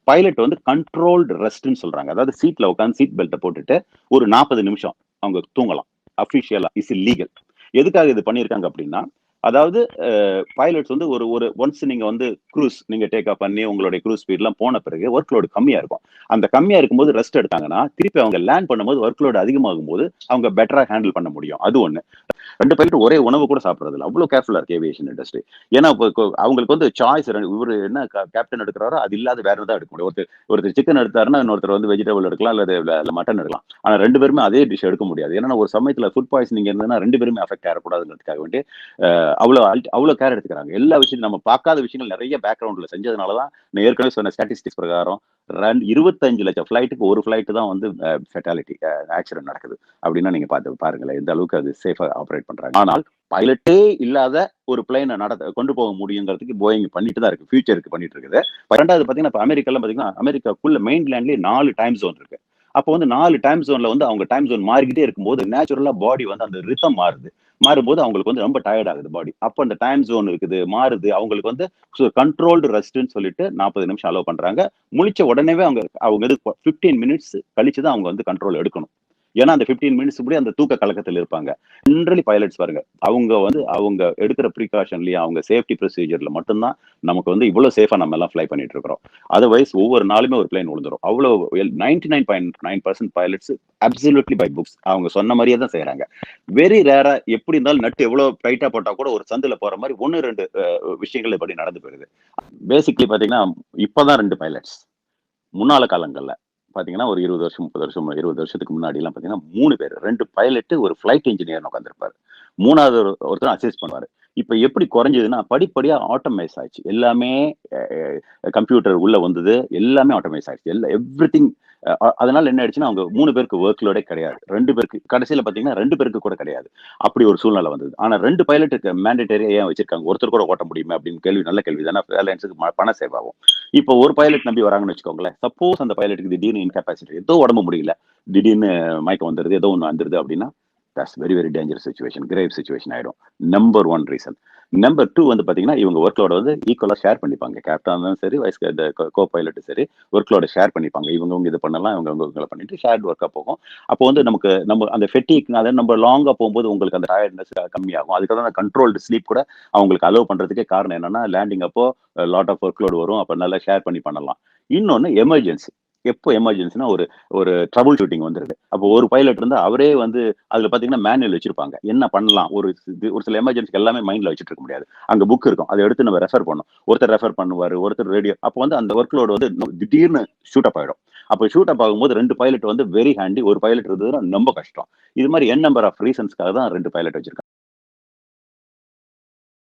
Pilot வந்து controlled ரெஸ்ட்ன்னு சொல்றாங்க. அதாவது சீட்ல உட்கார்ந்து சீட் பெல்ட்ட போட்டுட்டு ஒரு 40 நிமிஷம் அவங்க தூங்கலாம். அஃபிஷியலா இஸ் இல்லீகல். எதுக்காக இது பண்ணியிருக்காங்க அப்படின்னா, அதாவது பைலட்ஸ் வந்து ஒரு ஒரு ஒன்ஸ் நீங்க வந்து நீங்க டேக் ஆஃப் பண்ணி உங்களுடைய க்ரூஸ் ஸ்பீட்லாம் போன பிறகு ஒர்க் லோட் கம்மியா இருக்கும். அந்த கம்மியா இருக்கும்போது ரெஸ்ட் எடுத்தாங்கன்னா, திருப்பி அவங்க லேண்ட் பண்ணும்போது ஒர்க் லோட் அதிகமாகும்போது அவங்க பெட்டரா ஹேண்டில் பண்ண முடியும். அது ஒண்ணு. 2 பைலட் ஒரே உணவு கூட சாப்பிடுறது இல்ல. அவ்வளவு கேர்ஃபுல்லா இருக்கு ஏவியேஷன் இண்டஸ்ட்ரி. ஏன்னா அவங்களுக்கு வந்து சாய்ஸ் இவரு என்ன கேப்டன் எடுக்கிறாரோ அது இல்லாத வேற எதாவது எடுக்க முடியும். ஒருத்தர் சிக்கன் எடுத்தாருன்னா இன்னொருத்தர் வந்து வெஜிடபிள் எடுக்கலாம் அல்லது மட்டன் எடுக்கலாம். ஆனா 2 பேருமே அதே டிஷ் எடுக்க முடியாது. ஏன்னா ஒரு சமயத்துல ஃபுட் பாய்சனிங் இருந்ததுன்னா 2 பேருமே அஃபெக்ட் ஆகக்கூடாதுங்கிறதுக்காக வேண்டி அவ்வளவு கேர் எடுத்துக்கிறாங்க. எல்லா விஷயத்தையும் நம்ம பார்க்காத விஷயங்கள் நிறைய பேக்ரவுண்ட்ல செஞ்சதுனால தான் நான் ஏற்கனவே சொன்ன ஸ்டாட்டிஸ்டிக்ஸ் பிரகாரம் 25 லட்சம் ஃபிளைட்டுக்கு ஒரு ஃபிளைட் தான் வந்து ஃபெட்டாலிட்டி ஆக்சிடென்ட் நடக்குது. அப்படின்னா நீங்க பாருங்களேன் எந்த அளவுக்கு அது சேஃபா ஆப்ரேட் பண்றாங்க. ஆனால் பைலட்டே இல்லாத ஒரு பிளைனை கொண்டு போக முடியுங்கிறதுக்கு போயிங் பண்ணிட்டு தான் இருக்கு. ஃபியூச்சருக்கு பண்ணிட்டு இருக்குது. ரெண்டாவது பாத்தீங்கன்னா இப்ப அமெரிக்காலாம் பாத்தீங்கன்னா அமெரிக்காக்குள்ள மெயின்லேண்ட்லயே 4 டைம் ஜோன் இருக்கு. அப்போ வந்து 4 டைம் ஜோன்ல வந்து அவங்க டைம் ஜோன் மாறிக்கிட்டே இருக்கும்போது நேச்சுரலா பாடி வந்து அந்த ரிதம் மாறுது. மாறும்போது அவங்களுக்கு வந்து ரொம்ப டயர்ட் ஆகுது பாடி. அப்ப அந்த டைம் ஜோன் இருக்குது மாறுது. அவங்களுக்கு வந்து கண்ட்ரோல்டு ரெஸ்ட்ன்னு சொல்லிட்டு 40 நிமிஷம் அலோவ் பண்றாங்க. முழிச்ச உடனேவே அவங்க 15 மினிட்ஸ் கழிச்சு தான் அவங்க வந்து கண்ட்ரோல் எடுக்கணும். ஏன்னா அந்த 15 மினிட்ஸ் கூட அந்த தூக்க கலக்கத்தில் இருப்பாங்க. ஜெனரலி பைலட்ஸ் பாருங்க அவங்க எடுக்கிற ப்ரிகாஷன்லயே அவங்க சேஃப்டி ப்ரொசீஜர்ல மட்டும்தான் நமக்கு வந்து இவ்வளவு சேஃபா நம்ம எல்லாம் ஃபிளை பண்ணிட்டு இருக்கிறோம். அதர்வைஸ் ஒவ்வொரு நாளுமே ஒரு பிளேன் விழுந்துரும். அவ்வளவு 99.9% பைலட்ஸ் அப்சல்யூட்லி பை புக்ஸ் அவங்க சொன்ன மாதிரியே தான் செய்யறாங்க. வெரி ரேரா எப்படி இருந்தாலும் நட்டு எவ்வளவு டைட்டா போட்டா கூட ஒரு சந்துல போற மாதிரி 1-2 விஷயங்கள் இப்படி நடந்து போயிருது. பேசிக்கலி பாத்தீங்கன்னா இப்பதான் 2 பைலட்ஸ். முன்னால காலங்கள்ல பாத்தீங்கன்னா ஒரு 20 வருஷம் 30 வருஷம் 20 வருஷத்துக்கு முன்னாடி எல்லாம் பாத்தீங்கன்னா 3 பேர் 2 பைலட் ஒரு ஃபிளைட் இன்ஜினியர் உட்காந்துருப்பாரு. மூணாவது ஒருத்தர் அசிஸ்ட் பண்ணுவாரு. இப்ப எப்படி குறைஞ்சதுன்னா படிப்படியா ஆட்டோமைஸ் ஆயிடுச்சு. எல்லாமே கம்ப்யூட்டர் உள்ள வந்தது. எல்லாமே ஆட்டோமைஸ் ஆயிடுச்சு. எவ்ரிதிங். அதனால என்ன ஆயிடுச்சுன்னா அவங்க 3 பேருக்கு ஒர்க் லோடே கிடையாது. 2 பேருக்கு கடைசியில பாத்தீங்கன்னா 2 பேருக்கு கூட கிடையாது. அப்படி ஒரு சூழ்நிலை வந்தது. ஆனா 2 பைலட்டுக்கு மேண்டேட்டரியா ஏன் வச்சிருக்காங்க? ஒருத்தர் கூட ஓட்ட முடியுமே அப்படின்னு கேள்வி நல்ல கேள்வி தானே. ஏர்லைன்ஸுக்கு பணம் சேவ் ஆகும். இப்போ ஒரு பைலட் நம்பி வராங்கன்னு வச்சுக்கோங்களேன். சப்போஸ் அந்த பைலட்டுக்கு திடீர்னு இன்கேபாசிட்டி ஏதோ உடம்பு முடியல. திடீர்னு மயக்கம் வந்துருது. ஏதோ ஒண்ணு வந்துருது அப்படின்னா that's very very dangerous situation. Grave situation ஆயிடும். Number 1 reason. நம்பர் 2 வந்து பாத்தீங்கன்னா இவங்க ஒர்க் லோட வந்து ஈக்குவலா ஷேர் பண்ணிப்பாங்க. கேப்டன் இருந்தாலும் சரி வைஸ் கோ பைலட்டும் சரி ஒர்க் லோட ஷேர் பண்ணிப்பாங்க. இவங்க இது பண்ணலாம் இவங்க பண்ணிட்டு ஷேர்ட் ஒர்க்கா போகும். அப்போ வந்து நம்ம அந்த ஃபெட்டிக் அதாவது நம்ம லாங்கா போகும்போது உங்களுக்கு அந்த டயர்ட்னஸ் கம்மியாகும். அதுக்காக தான் கண்ட்ரோல்டு ஸ்லீப் கூட அவங்களுக்கு அலோவ் பண்றதுக்கே காரணம் என்னன்னா லேண்டிங் அப்போ லாட் ஆஃப் ஒர்க் லோட் வரும். அப்ப நல்லா ஷேர் பண்ணலாம். இன்னொன்னு எமர்ஜென்சி. எப்போ எமர்ஜென்சினா ஒரு ட்ரபுள் ஷூட்டிங் வந்துருது. அப்போ ஒரு பைலட் இருந்தா அவரே வந்து அதுல பாத்தீங்கன்னா மேனுவல் வச்சிருப்பாங்க. என்ன பண்ணலாம் ஒரு சில எமர்ஜென்சிக்கு எல்லாமே மைண்ட்ல வச்சுட்டு இருக்க முடியாது. அங்க புக் இருக்கும். அதை எடுத்து நம்ம ரெஃபர் பண்ணணும். ஒருத்தர் ரெஃபர் பண்ணுவாரு, ஒருத்தர் ரேடியோ. அப்போ வந்து அந்த ஒர்க் லோடு வந்து திடீர்னு ஷூட் அப் ஆயிடும். அப்போ ஷூட் அப் ஆகும்போது 2 பைலட் வந்து வெரி ஹேண்டி. ஒரு பைலட் இருந்ததுன்னா ரொம்ப கஷ்டம். இது மாதிரி என் நம்பர் ஆஃப் ரீசன்ஸ்க்காக தான் 2 பைலட் வச்சிருக்காங்க.